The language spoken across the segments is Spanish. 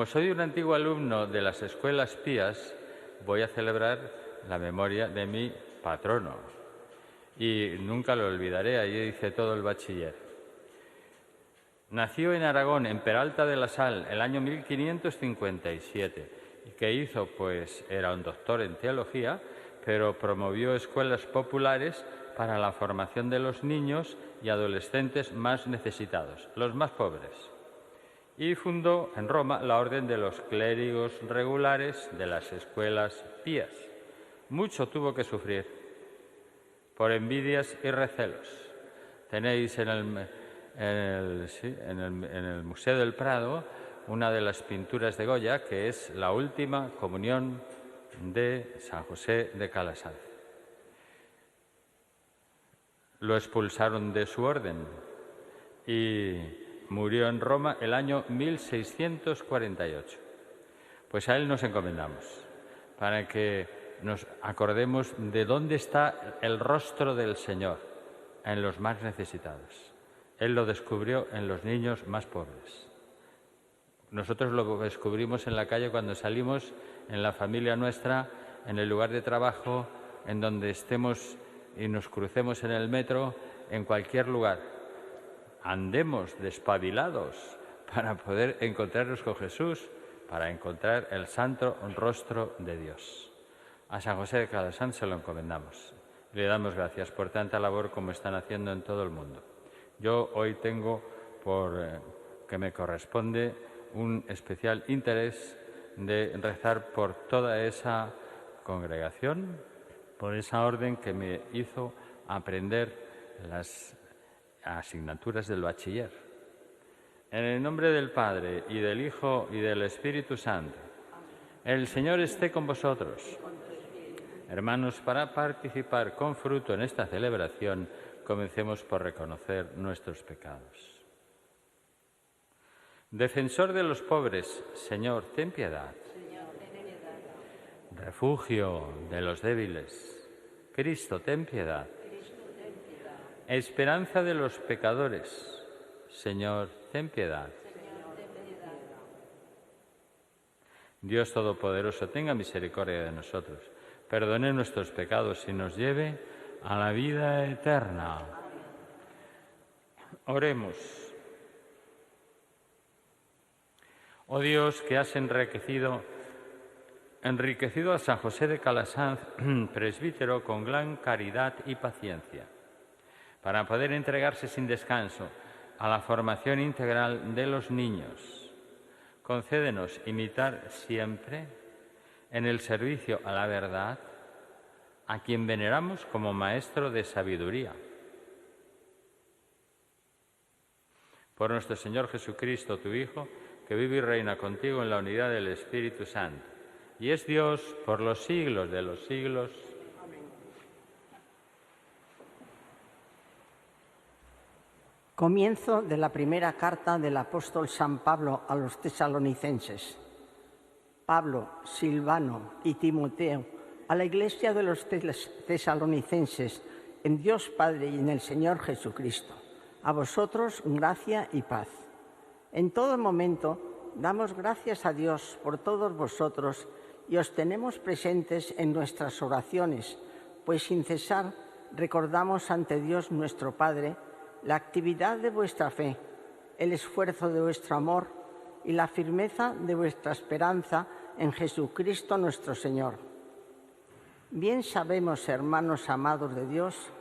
Como soy un antiguo alumno de las escuelas pías, voy a celebrar la memoria de mi patrono. Y nunca lo olvidaré, allí hice todo el bachiller. Nació en Aragón, en Peralta de la Sal, el año 1557. ¿Y qué hizo? Pues era un doctor en teología, pero promovió escuelas populares para la formación de los niños y adolescentes más necesitados, los más pobres. Y fundó en Roma la orden de los clérigos regulares de las escuelas pías. Mucho tuvo que sufrir por envidias y recelos. Tenéis en el Museo del Prado una de las pinturas de Goya, que es la última comunión de San José de Calasanz. Lo expulsaron de su orden y murió en Roma el año 1648. Pues a él nos encomendamos, para que nos acordemos de dónde está el rostro del Señor, en los más necesitados. Él lo descubrió en los niños más pobres. Nosotros lo descubrimos en la calle cuando salimos, en la familia nuestra, en el lugar de trabajo, en donde estemos y nos crucemos en el metro, en cualquier lugar. Andemos despabilados para poder encontrarnos con Jesús, para encontrar el santo rostro de Dios. A San José de Calasanz se lo encomendamos. Le damos gracias por tanta labor como están haciendo en todo el mundo. Yo hoy tengo, que me corresponde, un especial interés de rezar por toda esa congregación, por esa orden que me hizo aprender las asignaturas del bachiller. En el nombre del Padre, y del Hijo, y del Espíritu Santo. El Señor esté con vosotros. Hermanos, para participar con fruto en esta celebración, comencemos por reconocer nuestros pecados. Defensor de los pobres, Señor, ten piedad. Refugio de los débiles, Cristo, ten piedad. Esperanza de los pecadores, Señor, ten piedad. Dios Todopoderoso, tenga misericordia de nosotros, perdone nuestros pecados y nos lleve a la vida eterna. Oremos. Oh Dios, que has enriquecido a San José de Calasanz, presbítero, con gran caridad y paciencia, para poder entregarse sin descanso a la formación integral de los niños. Concédenos imitar siempre en el servicio a la verdad a quien veneramos como Maestro de sabiduría. Por nuestro Señor Jesucristo, tu Hijo, que vive y reina contigo en la unidad del Espíritu Santo, y es Dios por los siglos de los siglos. Amén. Comienzo de la primera carta del apóstol San Pablo a los tesalonicenses. Pablo, Silvano y Timoteo, a la iglesia de los tesalonicenses, en Dios Padre y en el Señor Jesucristo. A vosotros gracia y paz. En todo momento damos gracias a Dios por todos vosotros y os tenemos presentes en nuestras oraciones, pues sin cesar recordamos ante Dios nuestro Padre la actividad de vuestra fe, el esfuerzo de vuestro amor y la firmeza de vuestra esperanza en Jesucristo nuestro Señor. Bien sabemos, hermanos amados de Dios,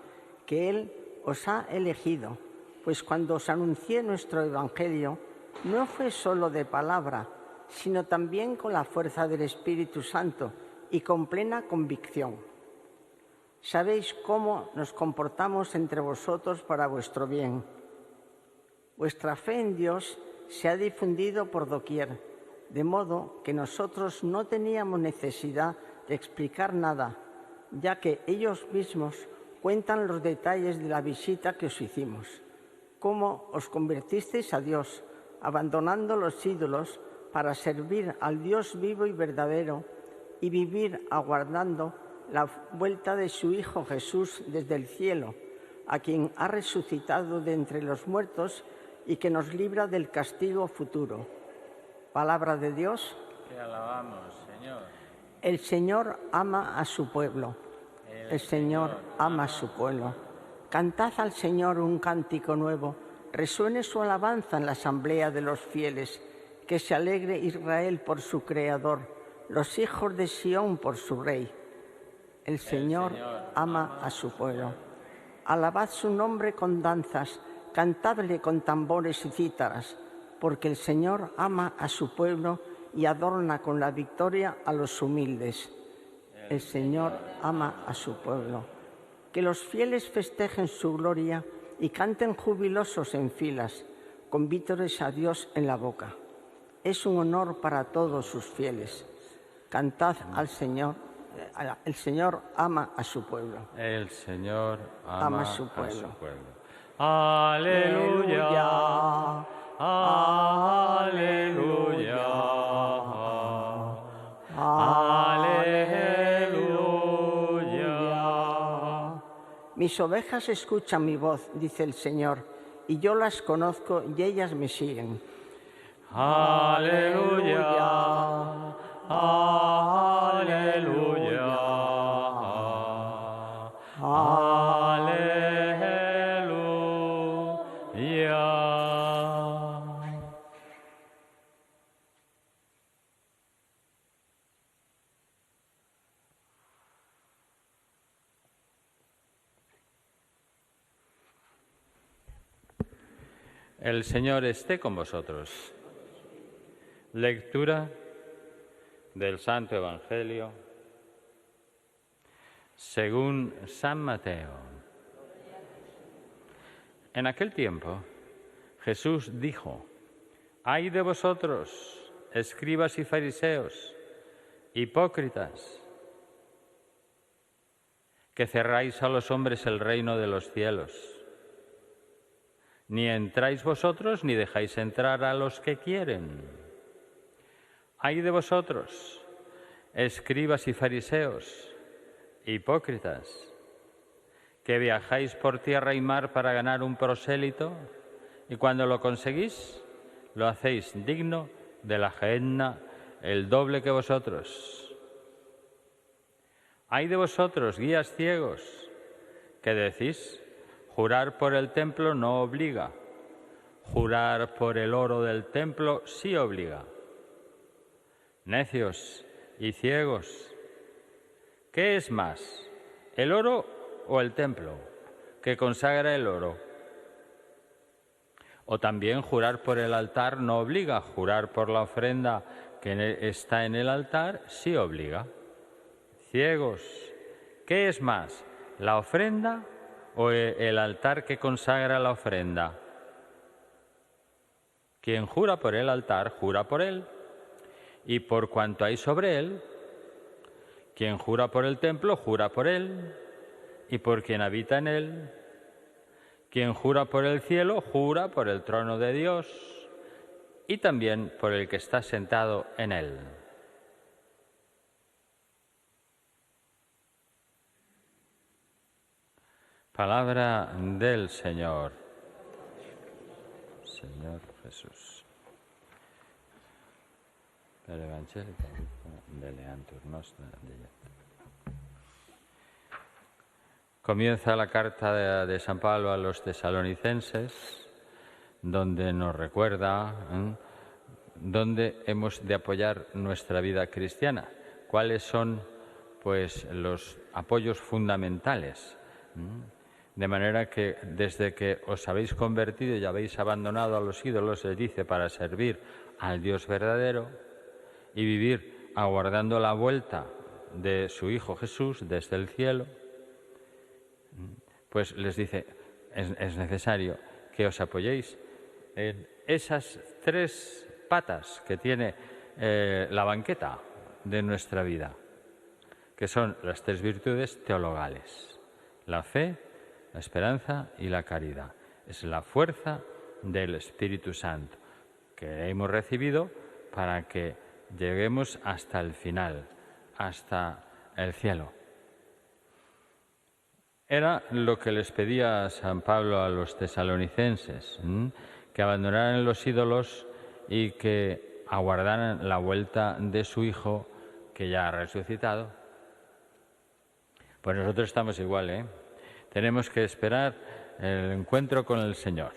que Él os ha elegido, pues cuando os anuncié nuestro Evangelio, no fue solo de palabra, sino también con la fuerza del Espíritu Santo y con plena convicción. Sabéis cómo nos comportamos entre vosotros para vuestro bien. Vuestra fe en Dios se ha difundido por doquier, de modo que nosotros no teníamos necesidad de explicar nada, ya que ellos mismos cuentan los detalles de la visita que os hicimos, cómo os convertisteis a Dios, abandonando los ídolos para servir al Dios vivo y verdadero y vivir aguardando la vuelta de su Hijo Jesús desde el cielo, a quien ha resucitado de entre los muertos y que nos libra del castigo futuro. Palabra de Dios. Te alabamos, Señor. El Señor ama a su pueblo. El Señor ama a su pueblo. Cantad al Señor un cántico nuevo. Resuene su alabanza en la asamblea de los fieles. Que se alegre Israel por su Creador, los hijos de Sión por su Rey. El Señor ama a su pueblo. Alabad su nombre con danzas, cantadle con tambores y cítaras, porque el Señor ama a su pueblo y adorna con la victoria a los humildes. El Señor ama a su pueblo. Que los fieles festejen su gloria y canten jubilosos en filas, con vítores a Dios en la boca. Es un honor para todos sus fieles. Cantad al Señor. El Señor ama a su pueblo. El Señor ama a su pueblo. Aleluya. Aleluya. Aleluya. Mis ovejas escuchan mi voz, dice el Señor, y yo las conozco y ellas me siguen. Aleluya. Aleluya. Aleluya. El Señor esté con vosotros. Lectura del Santo Evangelio según San Mateo. En aquel tiempo, Jesús dijo: «Ay de vosotros, escribas y fariseos, hipócritas, que cerráis a los hombres el reino de los cielos. Ni entráis vosotros, ni dejáis entrar a los que quieren. Ay de vosotros, escribas y fariseos, hipócritas, que viajáis por tierra y mar para ganar un prosélito, y cuando lo conseguís, lo hacéis digno de la gehenna, el doble que vosotros. Ay de vosotros, guías ciegos, que decís: jurar por el templo no obliga, jurar por el oro del templo sí obliga. Necios y ciegos, ¿qué es más, el oro o el templo que consagra el oro? O también jurar por el altar no obliga, jurar por la ofrenda que está en el altar sí obliga. Ciegos, ¿qué es más, la ofrenda o el altar que consagra la ofrenda? Quien jura por el altar, jura por él, y por cuanto hay sobre él. Quien jura por el templo, jura por él, y por quien habita en él. Quien jura por el cielo, jura por el trono de Dios, y también por el que está sentado en él. Palabra del Señor. Señor Jesús. El Evangelio de Leanturnos de Comienza la carta de San Pablo a los tesalonicenses, donde nos recuerda dónde hemos de apoyar nuestra vida cristiana, cuáles son pues los apoyos fundamentales. De manera que desde que os habéis convertido y habéis abandonado a los ídolos, les dice, para servir al Dios verdadero y vivir aguardando la vuelta de su Hijo Jesús desde el cielo, pues les dice, es necesario que os apoyéis en esas tres patas que tiene la banqueta de nuestra vida, que son las tres virtudes teologales: la fe, la esperanza y la caridad. Es la fuerza del Espíritu Santo que hemos recibido para que lleguemos hasta el final, hasta el cielo. Era lo que les pedía San Pablo a los tesalonicenses, que abandonaran los ídolos y que aguardaran la vuelta de su Hijo, que ya ha resucitado. Pues nosotros estamos igual, ¿eh? Tenemos que esperar el encuentro con el Señor.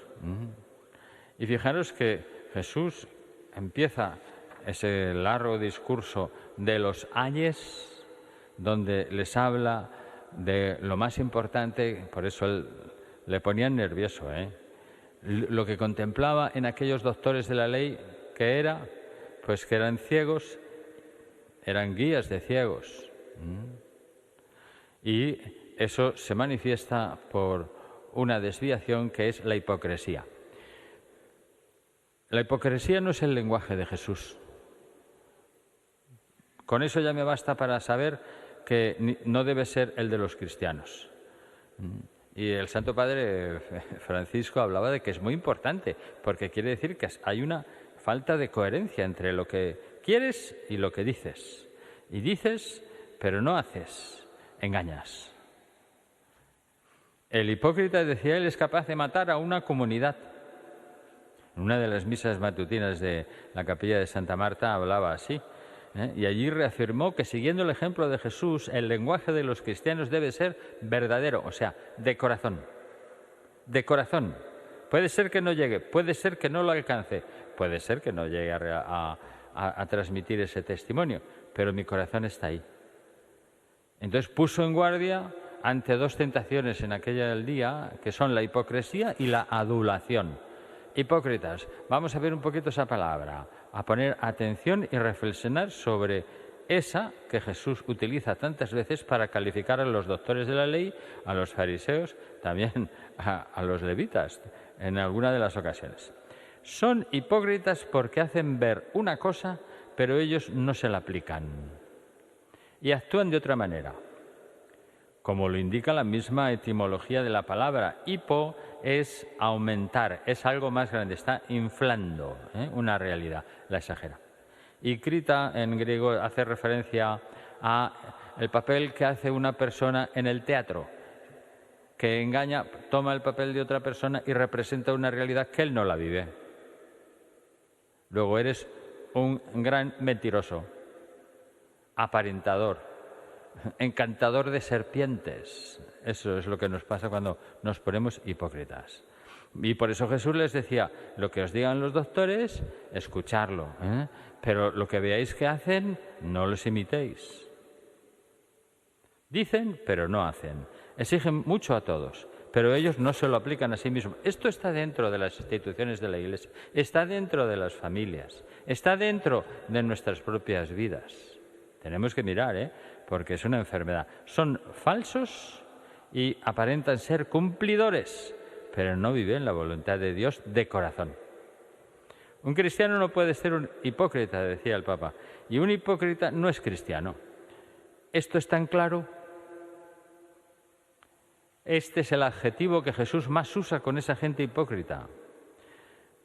Y fijaros que Jesús empieza ese largo discurso de los ayes, donde les habla de lo más importante, por eso le ponían nervioso, lo que contemplaba en aquellos doctores de la ley, que era, pues que eran ciegos, eran guías de ciegos. Y eso se manifiesta por una desviación que es la hipocresía. La hipocresía no es el lenguaje de Jesús. Con eso ya me basta para saber que no debe ser el de los cristianos. Y el Santo Padre Francisco hablaba de que es muy importante, porque quiere decir que hay una falta de coherencia entre lo que quieres y lo que dices. Y dices, pero no haces, engañas. El hipócrita, decía él, es capaz de matar a una comunidad. En una de las misas matutinas de la capilla de Santa Marta hablaba así, y allí reafirmó que, siguiendo el ejemplo de Jesús, el lenguaje de los cristianos debe ser verdadero, o sea, de corazón. De corazón. Puede ser que no llegue, puede ser que no lo alcance, puede ser que no llegue a transmitir ese testimonio, pero mi corazón está ahí. Entonces puso en guardia ante dos tentaciones en aquella del día, que son la hipocresía y la adulación. Hipócritas, vamos a ver un poquito esa palabra, a poner atención y reflexionar sobre esa que Jesús utiliza tantas veces para calificar a los doctores de la ley, a los fariseos, también a los levitas, en alguna de las ocasiones. Son hipócritas porque hacen ver una cosa, pero ellos no se la aplican y actúan de otra manera. Como lo indica la misma etimología de la palabra, hipo es aumentar, es algo más grande, está inflando una realidad, la exagera. Y crita en griego hace referencia a el papel que hace una persona en el teatro, que engaña, toma el papel de otra persona y representa una realidad que él no la vive. Luego eres un gran mentiroso, aparentador, encantador de serpientes. Eso es lo que nos pasa cuando nos ponemos hipócritas. Y por eso Jesús les decía, lo que os digan los doctores, escucharlo, pero lo que veáis que hacen, no los imitéis. Dicen, pero no hacen. Exigen mucho a todos, pero ellos no se lo aplican a sí mismos. Esto está dentro de las instituciones de la Iglesia, está dentro de las familias, está dentro de nuestras propias vidas. Tenemos que mirar, porque es una enfermedad. Son falsos y aparentan ser cumplidores, pero no viven la voluntad de Dios de corazón. Un cristiano no puede ser un hipócrita, decía el Papa, y un hipócrita no es cristiano. ¿Esto es tan claro? Este es el adjetivo que Jesús más usa con esa gente hipócrita.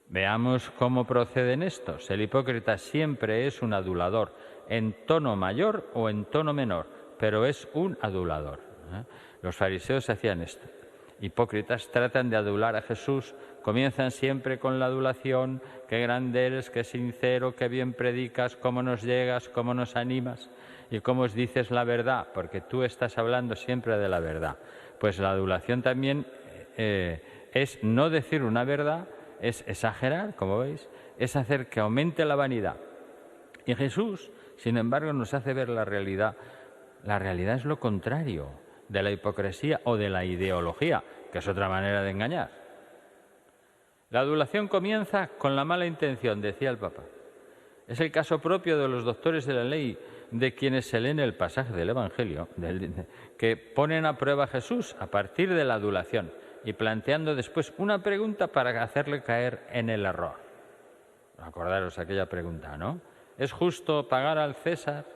Veamos cómo proceden estos. El hipócrita siempre es un adulador, en tono mayor o en tono menor, pero es un adulador. Los fariseos hacían esto. Hipócritas tratan de adular a Jesús, comienzan siempre con la adulación, qué grande eres, qué sincero, qué bien predicas, cómo nos llegas, cómo nos animas y cómo os dices la verdad, porque tú estás hablando siempre de la verdad. Pues la adulación también es no decir una verdad, es exagerar, como veis, es hacer que aumente la vanidad. Y Jesús, sin embargo, nos hace ver la realidad. La realidad es lo contrario de la hipocresía o de la ideología, que es otra manera de engañar. La adulación comienza con la mala intención, decía el Papa. Es el caso propio de los doctores de la ley, de quienes se leen el pasaje del Evangelio, que ponen a prueba a Jesús a partir de la adulación y planteando después una pregunta para hacerle caer en el error. Acordaros aquella pregunta, ¿no? ¿Es justo pagar al César?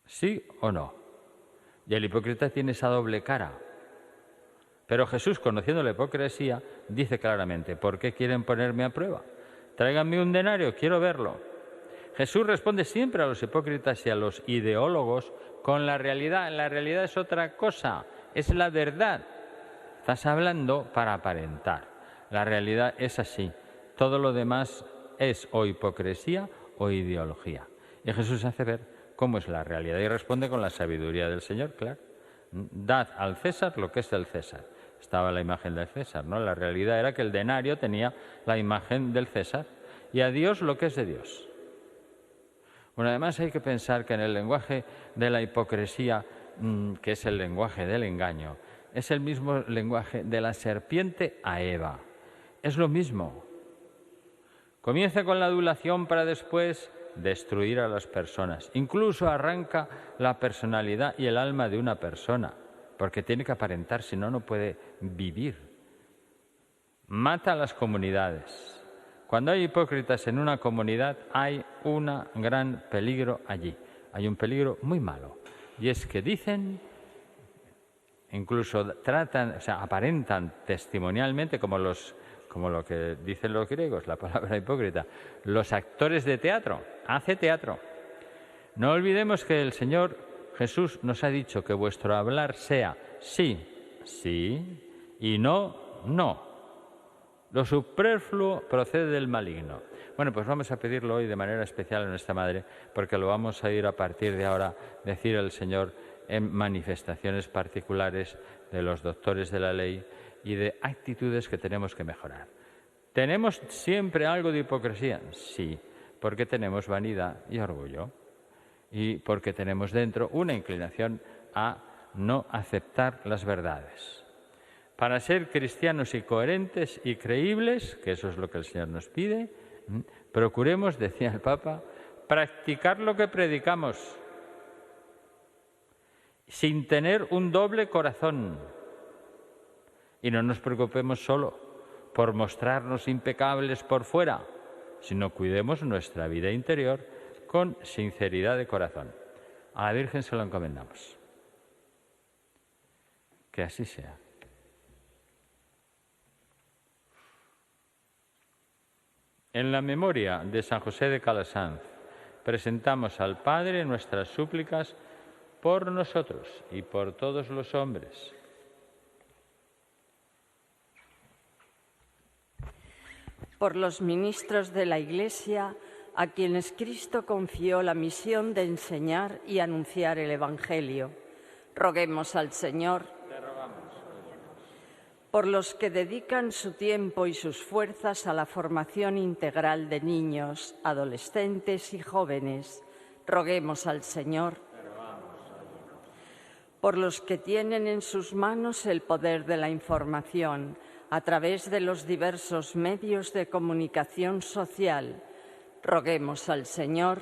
¿Sí o no? Y el hipócrita tiene esa doble cara. Pero Jesús, conociendo la hipocresía, dice claramente, ¿por qué quieren ponerme a prueba? Tráiganme un denario, quiero verlo. Jesús responde siempre a los hipócritas y a los ideólogos con la realidad. La realidad es otra cosa, es la verdad. Estás hablando para aparentar. La realidad es así. Todo lo demás es o hipocresía o ideología. Y Jesús hace ver cómo es la realidad y responde con la sabiduría del Señor, claro. Dad al César lo que es del César. Estaba la imagen del César, ¿no? La realidad era que el denario tenía la imagen del César y a Dios lo que es de Dios. Bueno, además hay que pensar que en el lenguaje de la hipocresía, que es el lenguaje del engaño, es el mismo lenguaje de la serpiente a Eva. Es lo mismo. Comienza con la adulación para después destruir a las personas. Incluso arranca la personalidad y el alma de una persona, porque tiene que aparentar, si no, no puede vivir. Mata a las comunidades. Cuando hay hipócritas en una comunidad, hay un gran peligro allí. Hay un peligro muy malo. Y es que dicen, incluso tratan, o sea, aparentan testimonialmente, como lo que dicen los griegos, la palabra hipócrita, los actores de teatro, hace teatro. No olvidemos que el Señor Jesús nos ha dicho que vuestro hablar sea sí, sí, y no, no. Lo superfluo procede del maligno. Bueno, pues vamos a pedirlo hoy de manera especial a nuestra Madre, porque lo vamos a ir a partir de ahora decir al Señor en manifestaciones particulares de los doctores de la ley y de actitudes que tenemos que mejorar. ¿Tenemos siempre algo de hipocresía? Sí, porque tenemos vanidad y orgullo y porque tenemos dentro una inclinación a no aceptar las verdades. Para ser cristianos y coherentes y creíbles, que eso es lo que el Señor nos pide, procuremos, decía el Papa, practicar lo que predicamos sin tener un doble corazón. Y no nos preocupemos solo por mostrarnos impecables por fuera, sino cuidemos nuestra vida interior con sinceridad de corazón. A la Virgen se lo encomendamos. Que así sea. En la memoria de San José de Calasanz, presentamos al Padre nuestras súplicas por nosotros y por todos los hombres. Por los ministros de la Iglesia, a quienes Cristo confió la misión de enseñar y anunciar el Evangelio. Roguemos al Señor. Por los que dedican su tiempo y sus fuerzas a la formación integral de niños, adolescentes y jóvenes, roguemos al Señor. Por los que tienen en sus manos el poder de la información a través de los diversos medios de comunicación social, roguemos al Señor.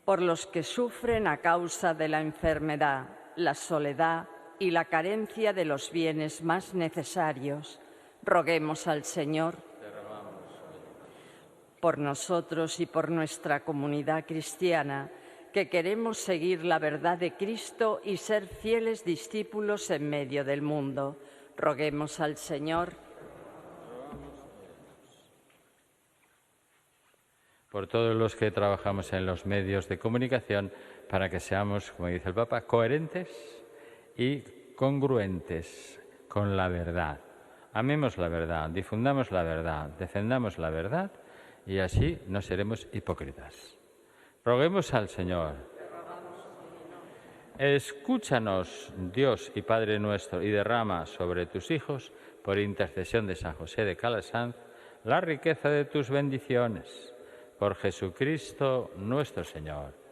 Por los que sufren a causa de la enfermedad, la soledad y la carencia de los bienes más necesarios, roguemos al Señor. Por nosotros y por nuestra comunidad cristiana, que queremos seguir la verdad de Cristo y ser fieles discípulos en medio del mundo, roguemos al Señor. Por todos los que trabajamos en los medios de comunicación, para que seamos, como dice el Papa, coherentes y congruentes con la verdad. Amemos la verdad, difundamos la verdad, defendamos la verdad y así no seremos hipócritas. Roguemos al Señor. Escúchanos, Dios y Padre nuestro, y derrama sobre tus hijos, por intercesión de San José de Calasanz, la riqueza de tus bendiciones. Por Jesucristo nuestro Señor.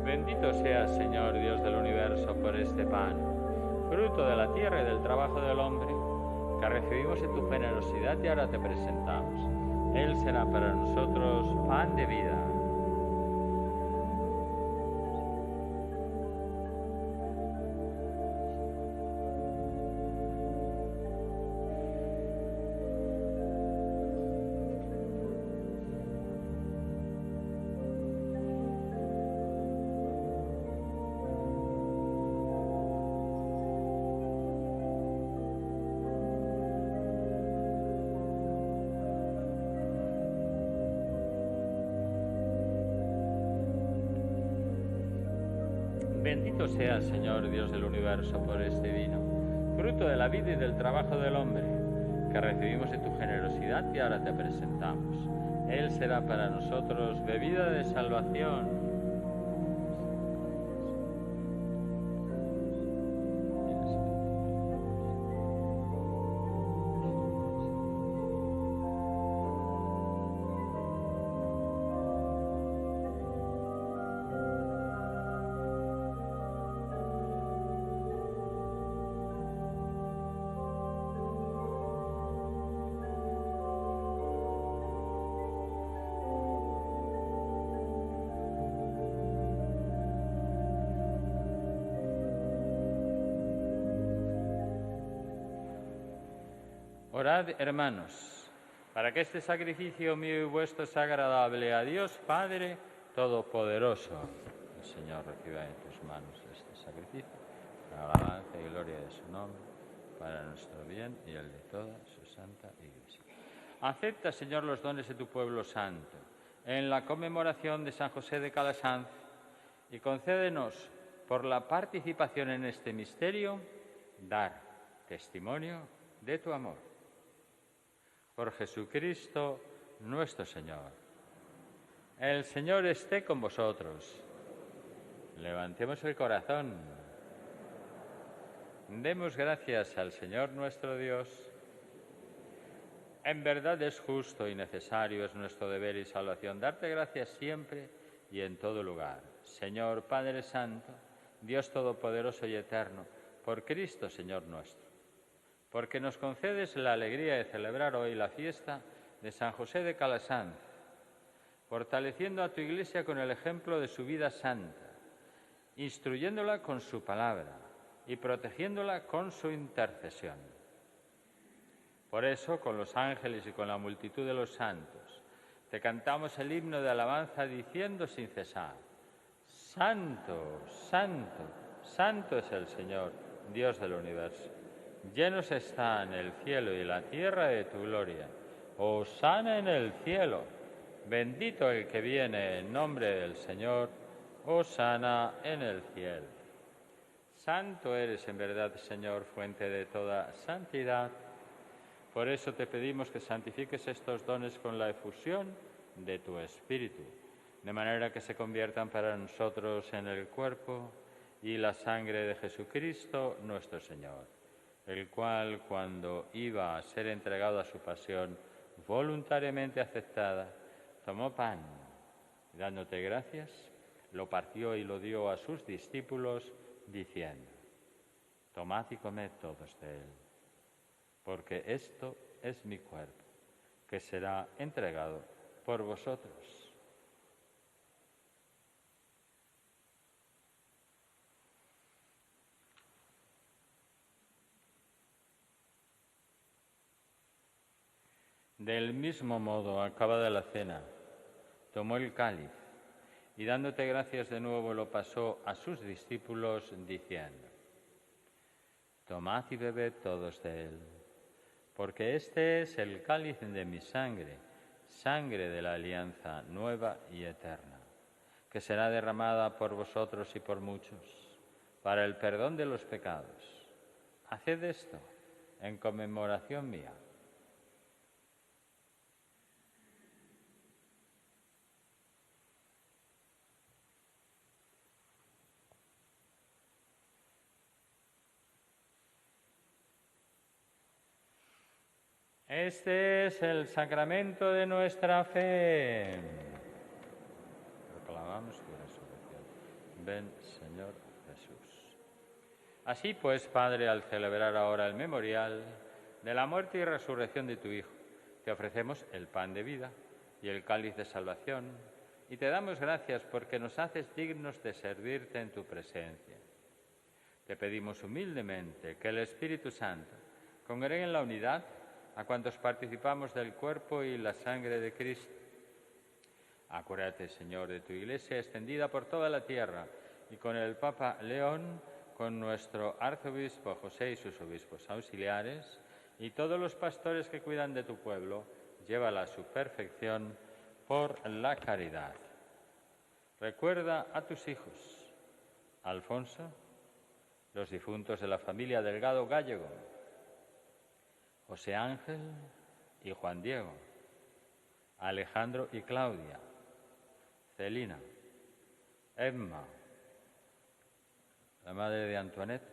Bendito seas, Señor Dios del universo, por este pan, fruto de la tierra y del trabajo del hombre, que recibimos en tu generosidad y ahora te presentamos. Él será para nosotros pan de vida. Bendito sea, Señor Dios del universo, por este vino, fruto de la vida y del trabajo del hombre, que recibimos de tu generosidad y ahora te presentamos. Él será para nosotros bebida de salvación. Orad, hermanos, para que este sacrificio mío y vuestro sea agradable a Dios Padre Todopoderoso. El Señor reciba en tus manos este sacrificio, para alabanza y gloria de su nombre, para nuestro bien y el de toda su santa Iglesia. Acepta, Señor, los dones de tu pueblo santo en la conmemoración de San José de Calasanz y concédenos, por la participación en este misterio, dar testimonio de tu amor. Por Jesucristo nuestro Señor. El Señor esté con vosotros. Levantemos el corazón. Demos gracias al Señor nuestro Dios. En verdad es justo y necesario, es nuestro deber y salvación, darte gracias siempre y en todo lugar. Señor Padre Santo, Dios Todopoderoso y Eterno, por Cristo Señor nuestro, porque nos concedes la alegría de celebrar hoy la fiesta de San José de Calasanz, fortaleciendo a tu Iglesia con el ejemplo de su vida santa, instruyéndola con su palabra y protegiéndola con su intercesión. Por eso, con los ángeles y con la multitud de los santos, te cantamos el himno de alabanza diciendo sin cesar: Santo, Santo, Santo es el Señor, Dios del universo. Llenos están el cielo y la tierra de tu gloria. Hosana en el cielo. Bendito el que viene en nombre del Señor. Hosana en el cielo. Santo eres en verdad, Señor, fuente de toda santidad. Por eso te pedimos que santifiques estos dones con la efusión de tu Espíritu, de manera que se conviertan para nosotros en el cuerpo y la sangre de Jesucristo nuestro Señor, el cual, cuando iba a ser entregado a su pasión voluntariamente aceptada, tomó pan y, dándote gracias, lo partió y lo dio a sus discípulos, diciendo: Tomad y comed todos de él, porque esto es mi cuerpo, que será entregado por vosotros. Del mismo modo, acabada la cena, tomó el cáliz y, dándote gracias de nuevo, lo pasó a sus discípulos, diciendo: Tomad y bebed todos de él, porque este es el cáliz de mi sangre, sangre de la alianza nueva y eterna, que será derramada por vosotros y por muchos, para el perdón de los pecados. Haced esto en conmemoración mía. Este es el sacramento de nuestra fe. Proclamamos tu resurrección. Ven, Señor Jesús. Así pues, Padre, al celebrar ahora el memorial de la muerte y resurrección de tu Hijo, te ofrecemos el pan de vida y el cáliz de salvación, y te damos gracias porque nos haces dignos de servirte en tu presencia. Te pedimos humildemente que el Espíritu Santo congregue en la unidad a cuantos participamos del cuerpo y la sangre de Cristo. Acuérdate, Señor, de tu Iglesia extendida por toda la tierra, y con el Papa León, con nuestro arzobispo José y sus obispos auxiliares, y todos los pastores que cuidan de tu pueblo, llévala a su perfección por la caridad. Recuerda a tus hijos, Alfonso, los difuntos de la familia Delgado Gallego, José Ángel y Juan Diego, Alejandro y Claudia, Celina, Emma, la madre de Antoinette,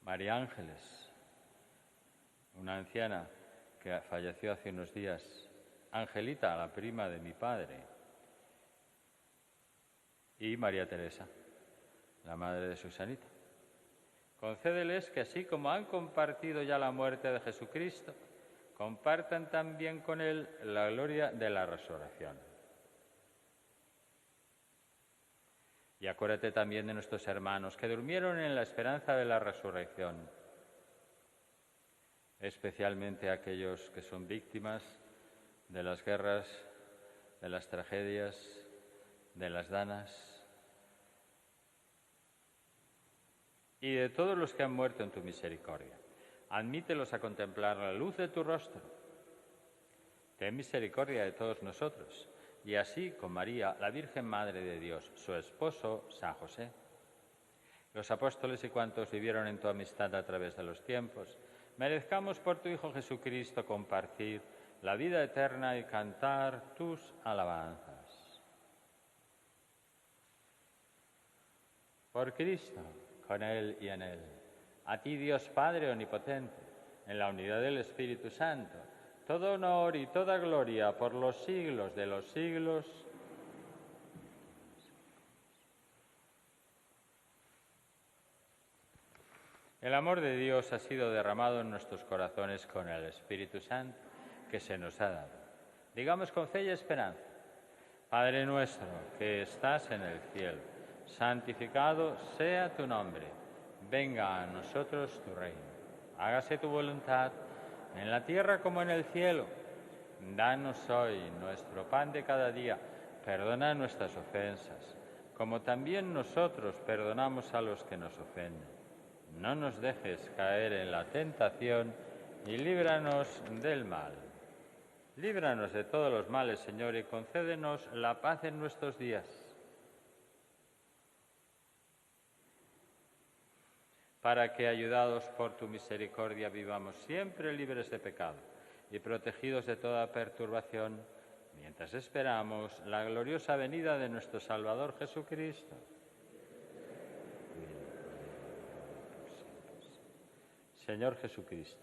María Ángeles, una anciana que falleció hace unos días, Angelita, la prima de mi padre, y María Teresa, la madre de Susanita. Concédeles que así como han compartido ya la muerte de Jesucristo, compartan también con Él la gloria de la resurrección. Y acuérdate también de nuestros hermanos que durmieron en la esperanza de la resurrección, especialmente aquellos que son víctimas de las guerras, de las tragedias, de las danas y de todos los que han muerto en tu misericordia. Admítelos a contemplar la luz de tu rostro. Ten misericordia de todos nosotros, y así con María, la Virgen Madre de Dios, su esposo, San José, los apóstoles y cuantos vivieron en tu amistad a través de los tiempos, merezcamos por tu Hijo Jesucristo compartir la vida eterna y cantar tus alabanzas. Por Cristo, con Él y en Él, a ti Dios Padre Omnipotente, en la unidad del Espíritu Santo, todo honor y toda gloria por los siglos de los siglos. El amor de Dios ha sido derramado en nuestros corazones con el Espíritu Santo que se nos ha dado. Digamos con fe y esperanza: Padre nuestro que estás en el cielo, santificado sea tu nombre. Venga a nosotros tu reino. Hágase tu voluntad en la tierra como en el cielo. Danos hoy nuestro pan de cada día. Perdona nuestras ofensas, como también nosotros perdonamos a los que nos ofenden. No nos dejes caer en la tentación y líbranos del mal. Líbranos de todos los males, Señor, y concédenos la paz en nuestros días, para que, ayudados por tu misericordia, vivamos siempre libres de pecado y protegidos de toda perturbación, mientras esperamos la gloriosa venida de nuestro Salvador Jesucristo. Señor Jesucristo,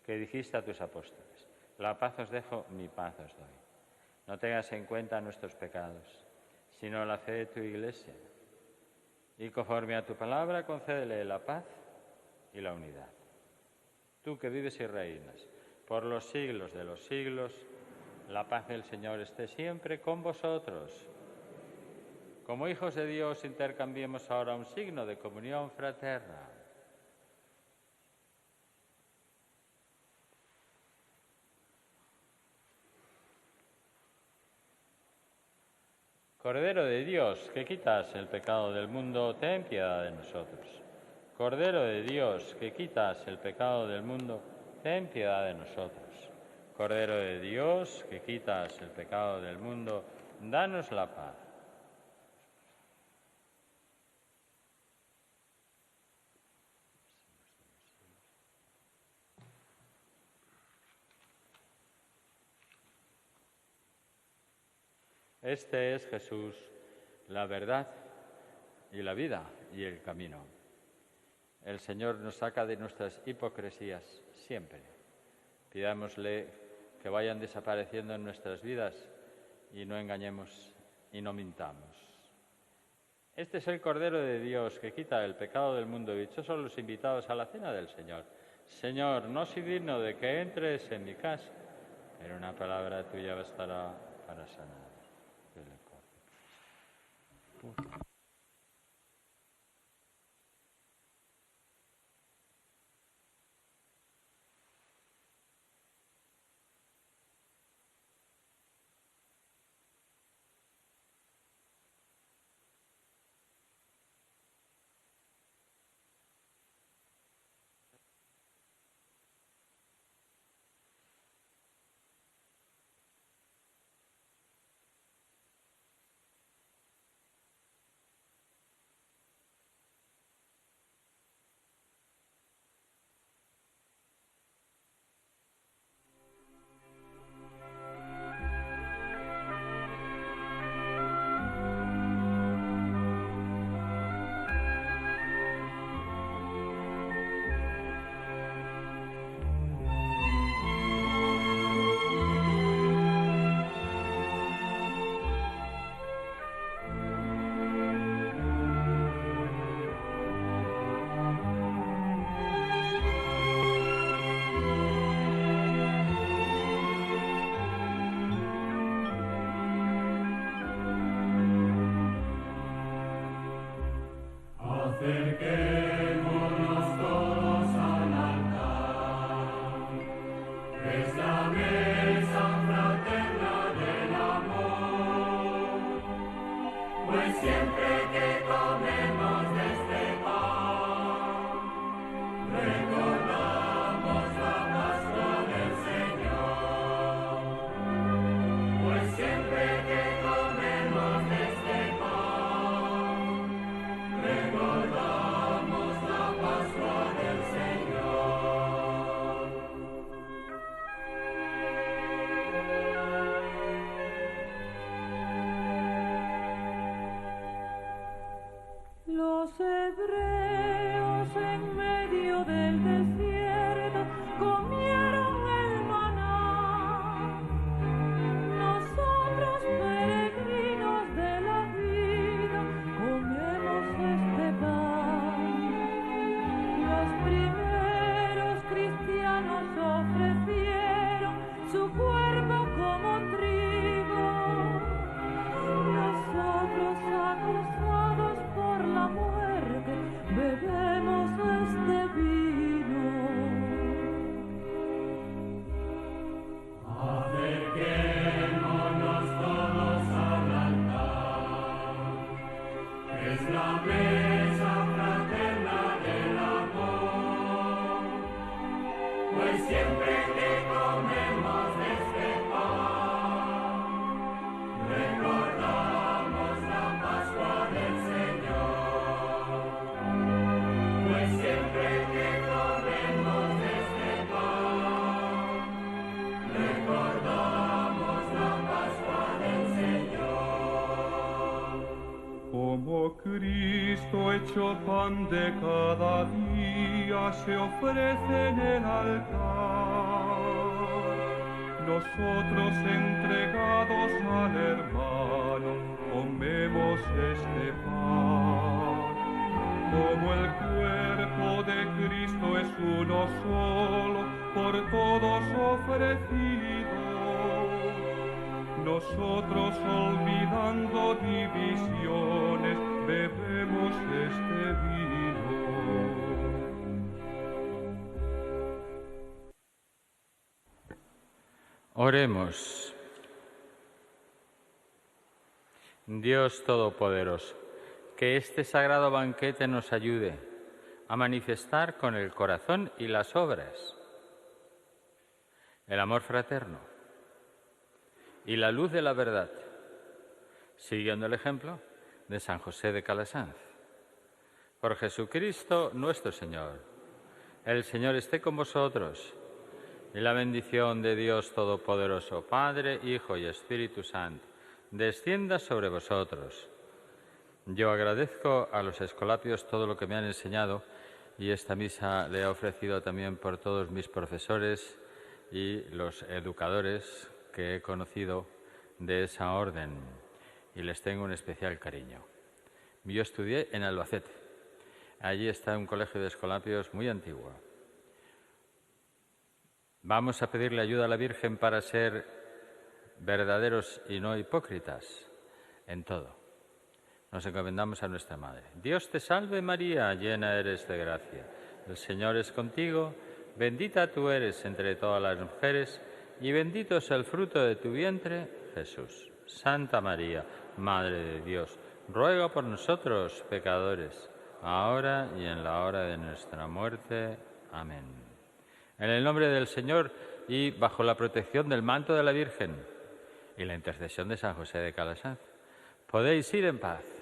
que dijiste a tus apóstoles: la paz os dejo, mi paz os doy. No tengas en cuenta nuestros pecados, sino la fe de tu Iglesia. Y conforme a tu palabra, concédele la paz y la unidad. Tú que vives y reinas por los siglos de los siglos, la paz del Señor esté siempre con vosotros. Como hijos de Dios, intercambiemos ahora un signo de comunión fraterna. Cordero de Dios, que quitas el pecado del mundo, ten piedad de nosotros. Cordero de Dios, que quitas el pecado del mundo, ten piedad de nosotros. Cordero de Dios, que quitas el pecado del mundo, danos la paz. Este es Jesús, la verdad y la vida y el camino. El Señor nos saca de nuestras hipocresías siempre. Pidámosle que vayan desapareciendo en nuestras vidas y no engañemos y no mintamos. Este es el Cordero de Dios que quita el pecado del mundo. Dichosos los invitados a la cena del Señor. Señor, no soy digno de que entres en mi casa, pero una palabra tuya bastará para sanar. Como Cristo hecho pan de cada día se ofrece en el altar, nosotros entregados al hermano comemos este pan. Como el cuerpo de Cristo es uno solo, por todos ofrecido, nosotros olvidando divisiones bebemos este vino. Oremos. Dios Todopoderoso, que este sagrado banquete nos ayude a manifestar con el corazón y las obras el amor fraterno y la luz de la verdad, siguiendo el ejemplo de San José de Calasanz. Por Jesucristo nuestro Señor. El Señor esté con vosotros, y la bendición de Dios Todopoderoso, Padre, Hijo y Espíritu Santo, descienda sobre vosotros. Yo agradezco a los escolapios todo lo que me han enseñado, y esta misa le he ofrecido también por todos mis profesores y los educadores que he conocido de esa orden, y les tengo un especial cariño. Yo estudié en Albacete. Allí está un colegio de escolapios muy antiguo. Vamos a pedirle ayuda a la Virgen para ser verdaderos y no hipócritas en todo. Nos encomendamos a nuestra Madre. Dios te salve María, llena eres de gracia. El Señor es contigo, bendita tú eres entre todas las mujeres y bendito es el fruto de tu vientre, Jesús. Santa María, Madre de Dios, ruega por nosotros pecadores, ahora y en la hora de nuestra muerte. Amén. En el nombre del Señor y bajo la protección del manto de la Virgen y la intercesión de San José de Calasanz, podéis ir en paz.